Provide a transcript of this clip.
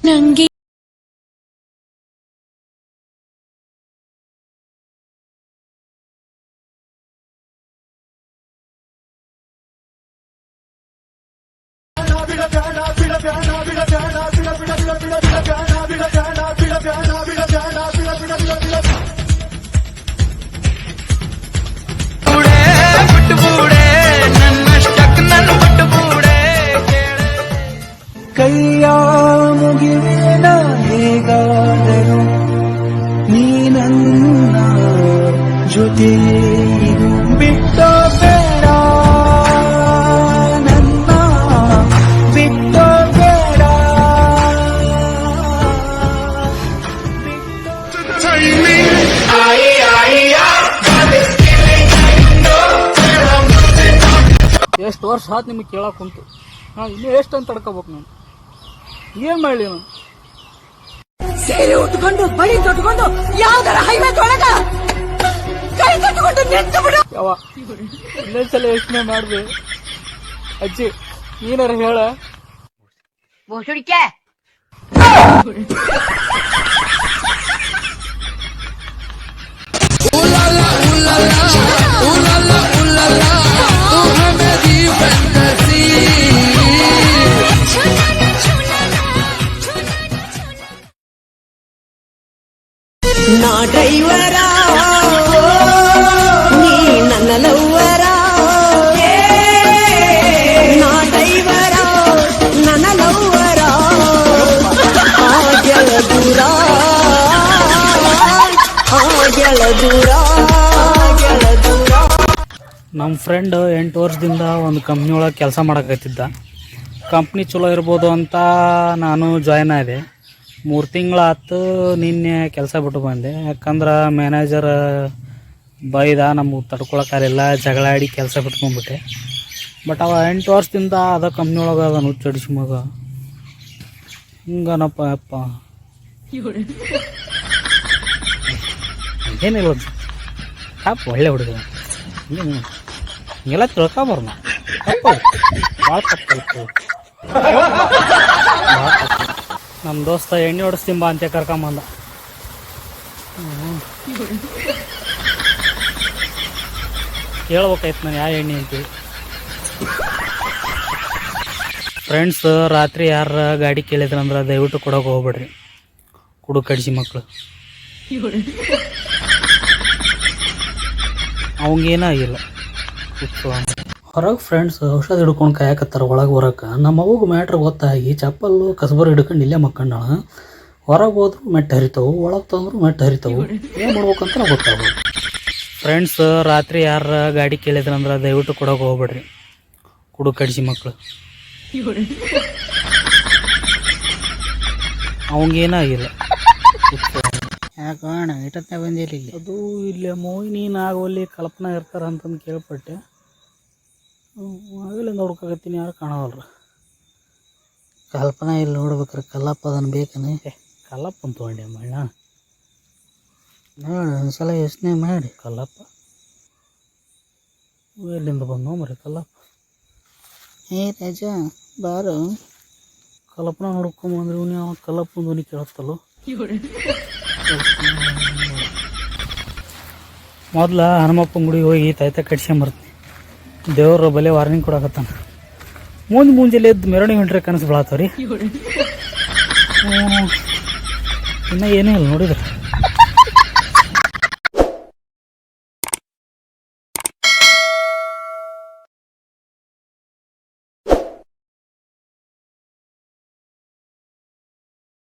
ನಂಗೆ ಕೈಯ ಮುಗಿವೇನ ಹೇಗಾದರೂ ನೀ ನನ್ನ ಜೊತೆ ಬಿಟ್ಟ ಬೇಡ ನನ್ನ ಬಿಟ್ಟ ಬೇಡ ಎಷ್ಟು ವರ್ಷ ಆತು ನಿಮಗೆ ಕೇಳಕ್ಕೆ ಕುಂತು ಇನ್ನೂ ಎಷ್ಟು ಅಂತ ತಡ್ಕೋಬೇಕು ನಾನು ಏನ್ ಮಾಡಲಿ ನಾನು ಸೇರೆ ಉಟ್ಕೊಂಡು ಬಳಿ ತೊಟ್ಕೊಂಡು ಯಾವ್ದಾರ ಹೈವೇ ತೊಳಗ ಕೈ ತೊಟ್ಕೊಂಡು ನಿಂತು ಬಿಡು. ಯಾವ ಇನ್ನೊಂದ್ಸಲ ಯೋಚನೆ ಮಾಡ್ದೆ ಅಜ್ಜಿ ನೀನಾರ ಹೇಳ ಬೋಸುಡಿಕೆ ನಾ ಡ್ರೈವರ ನೀ ನನ್ನ ಲವ್ವರ ನಾ ಡ್ರೈವರ ನನ್ನ ಲವ್ವರ ಆಗೆಳ ದೂರ ಆಗೆಳ ದೂರ ಆಗೆಳ ದೂರ. ನಮ್ಮ ಫ್ರೆಂಡ್ 8 ವರ್ಷದಿಂದ ಒಂದು ಕಂಪ್ನಿ ಒಳಗೆ ಕೆಲಸ ಮಾಡಕತ್ತಿದ್ದ. ಕಂಪ್ನಿ ಚಲೋ ಇರ್ಬೋದು ಅಂತ ನಾನು ಜಾಯ್ನ್ ಆದೆ. 3 ತಿಂಗಳಾಯ್ತು. ನಿನ್ನೆ ಕೆಲಸ ಬಿಟ್ಟು ಬಂದೆ. ಯಾಕಂದ್ರೆ ಮ್ಯಾನೇಜರ್ ಬೈದ, ನಮಗೆ ತಡ್ಕೊಳಕ್ಕಾಗಿಲ್ಲ, ಜಗಳ ಆಡಿ ಕೆಲಸ ಬಿಟ್ಕೊಂಡ್ಬಿಟ್ಟೆ. ಬಟ್ ಅವ 8 ವರ್ಷದಿಂದ ಅದ ಕಂಪ್ನಿ ಒಳಗೆ ಅದನ್ನು ಚಡಿಸಿ ಮಗ ಹಿಂಗನಪ್ಪ ಅಪ್ಪ ಏನಿಲ್ಲ ಪಾಪ ಒಳ್ಳೆ ಹುಡುಗ. ಹಿಂಗೆಲ್ಲ ತಿಳ್ಕೊಬಾರ್ದು ನಾವು. ತಪ್ಪು ಭಾಳ ತಪ್ಪು. ನಮ್ಮ ದೋಸ್ತ ಎಣ್ಣೆ ಹೊಡಿಸ್ತಿಂಬ ಅಂತ ಕರ್ಕೊಂಬಂದ. ಹೇಳ್ಬೇಕಾಯ್ತು ನಾನು ಯಾವ ಎಣ್ಣೆ ಅಂತೀವಿ. ಫ್ರೆಂಡ್ಸ್, ರಾತ್ರಿ ಯಾರ ಗಾಡಿ ಕೇಳಿದ್ರಂದ್ರೆ ದಯವಿಟ್ಟು ಕೊಡೋಕೆ ಹೋಗ್ಬೇಡ್ರಿ. ಕುಡು ಕಡಿಸಿ ಮಕ್ಕಳು. ಅವಂಗೇನಾಗಿಲ್ಲ. ಹೊರಗೆ ಫ್ರೆಂಡ್ಸ್ ಔಷಧ ಹಿಡ್ಕೊಂಡು ಕಾಯಕತ್ತಾರ ಒಳಗೆ ಬರೋಕೆ. ನಮ್ಮ ಅವ್ಗೆ ಮ್ಯಾಟ್ರ್ ಗೊತ್ತಾಗಿ ಚಪ್ಪಲ್ಲು ಕಸಬರು ಹಿಡ್ಕೊಂಡು ಇಲ್ಲೇ ಮಕ್ಕಂಡಣ. ಹೊರಗೆ ಹೋದ್ರು ಮೆಟ್ಟು ಹರಿತಾವು, ಒಳಗೆ ತಂದ್ರು ಮೆಟ್ಟು ಹರಿತಾವು. ಏನು ಮಾಡ್ಬೇಕಂತ ಗೊತ್ತಾಗ್ಬೋದು. ಫ್ರೆಂಡ್ಸ್, ರಾತ್ರಿ ಯಾರ ಗಾಡಿ ಕೇಳಿದ್ರಂದ್ರೆ ದಯವಿಟ್ಟು ಕೊಡೋಕೆ ಹೋಗ್ಬೇಡ್ರಿ. ಕುಡು ಕಡಿಸಿ ಮಕ್ಕಳು. ಅವಂಗೇನಾಗಿಲ್ಲ. ಯಾಕಣ್ಣ ಇಟ್ಟತ್ತೆ ಬಂದಿಲ್ಲ ಇಲ್ಲಿ? ಅದು ಇಲ್ಲೇ ಮೋಹಿನಿ ನಾಗವಲ್ಲಿ ಕಲ್ಪನಾ ಇರ್ತಾರ ಅಂತಂದು ಕೇಳ್ಪಟ್ಟೆ. ಆಗಲೇ ನೋಡ್ಕೊತೀನಿ, ಯಾರು ಕಾಣವಲ್ರ. ಕಲ್ಪನಾ ಇಲ್ಲಿ ನೋಡ್ಬೇಕ್ರೆ ಕಲ್ಲಪ್ಪ ಅದನ್ನು ಬೇಕನೆ. ಕಲ್ಲಪ್ಪನ ತೊಗೊಂಡೆ ಮಣ್ಣ ನೋಡಿ ಒಂದ್ಸಲ ಯೋಚನೆ ಮಾಡಿ. ಕಲ್ಲಪ್ಪ ಎಲ್ಲಿಂದ ಬಂದು ಮರಿ ಕಲ್ಲಪ್ಪ? ಏ ರಾಜ ಬಾರು. ಕಲ್ಲಪ್ಪನ ನೋಡ್ಕೊಂಬಂದ್ರೆ ಇವ್ನು ಯಾವ ಕಲ್ಲಪ್ಪನ ಧ್ವನಿ ಕೇಳತ್ತಲ್ಲೋ. ಮೊದ್ಲ ಹನುಮಪ್ಪನ ಗುಡಿಗೆ ಹೋಗಿ ತಾಯ್ತ ಕಟ್ಸ್ಕೊಂಬರ್ತೀನಿ. ದೇವ್ರ ಬಲೆ ವಾರ್ನಿಂಗ್ ಕೊಡಕತ್ತಾನ. ಮುಂಜಾನೆ ಎದ್ದು ಮೆರವಣಿಗೆ ಹೊಂಟ್ರೆ ಕನಸು ಬೀಳತ್ತವ್ರಿ. ಇನ್ನೂ ಏನೂ ಇಲ್ಲ ನೋಡಿದ್ರೆ.